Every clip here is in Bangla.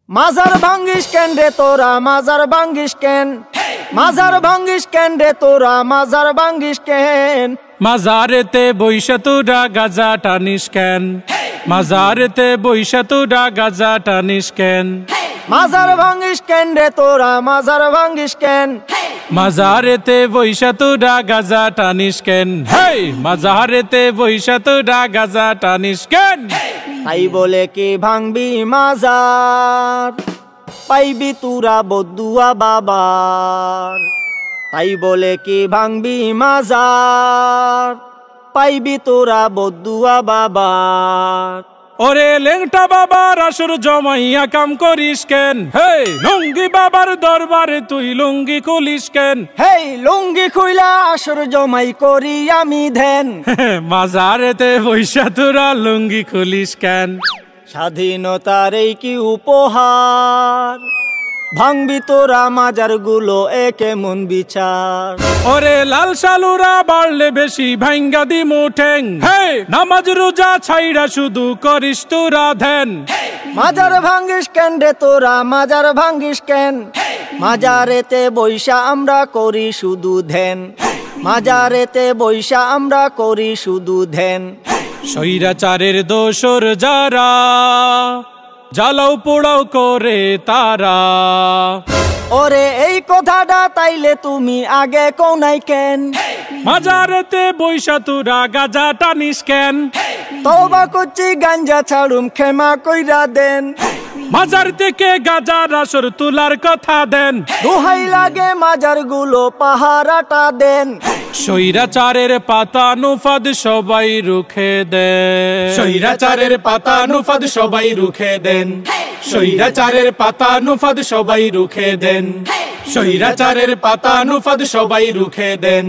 মাজার ভাঙ্গিস কেন রে তোরা মাজার ভাঙ্গিস কেন মাজার ভাঙ্গিস কেন রে তোরা মাজার ভাঙ্গিস কেন মাজারেতে বইসা তোরা গাজা টানিস কেন মাজারেতে বইসা তোরা গাজা টানিস কেন মাজার ভাঙ্গিস কেন রে তোরা মাজার ভাঙ্গিস কেন মাজারেতে বইসা তোরা গাজা টানিস কেন হেই মাজারেতে বইসা তোরা গাজা টানিস কেন তাই বলে কি ভাঙবি মাজার পাইবি তুরা বদুয়া বাবার তাই বলে কি ভাঙবি মাজার পাইবি তোরা বদুয়া বাবার ওরে লেংটা বাবার আসর জমাইয়া কাম করিস কেন হেই লুঙ্গি বাবার দরবারে তুই লুঙ্গি খুলিস কেন হেই লুঙ্গি খুইলা আসর জমাই করি আমি ধ্যান মাজারেতে বইসা তোরা লুঙ্গি খুলিস কেন স্বাধীনতার এই কি উপহার ভাঙবি তোরা মাজার গুলো একে মন বিচার ওরে লাল সালুরা বাড়লে বেশি ভাঙ্গা দি মুঠেং হে নামাজ রোজা ছাইরা শুধু করিস তোরা ধ্যান মাজার ভাঙ্গিস কেন রে তোরা মাজার ভাঙ্গিস কেন মাজারেতে বৈশা আমরা করি শুধু ধ্যান মাজারেতে বৈশা আমরা করি শুধু ধ্যান স্বৈরাচারের দোসর যারা জ্বালাও পোড়াও করে তারা ওরে এই কথাটা তাইলে তুমি আগে কোনাই কেন মাজারেতে বৈশা তোরা গাজা টানিস কেন তওবা করছি গাঞ্জা ছাড়ুম ক্ষমা কইরা দেন মাজার থেকে গাজার আসর তুলার কথা দেন দোহাই লাগে মাজার গুলো পাহারাটা দেন স্বৈরাচারের পাতানুফাদ সবাই রুখে দেন স্বৈরাচারের পাতানুফাদ সবাই রুখে দেন স্বৈরাচারের পাতানুফাদ সবাই রুখে দেন স্বৈরাচারের পাতানুফাদ সবাই রুখে দেন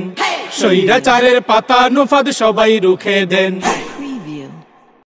স্বৈরাচারের পাতানুফাদ সবাই রুখে দেন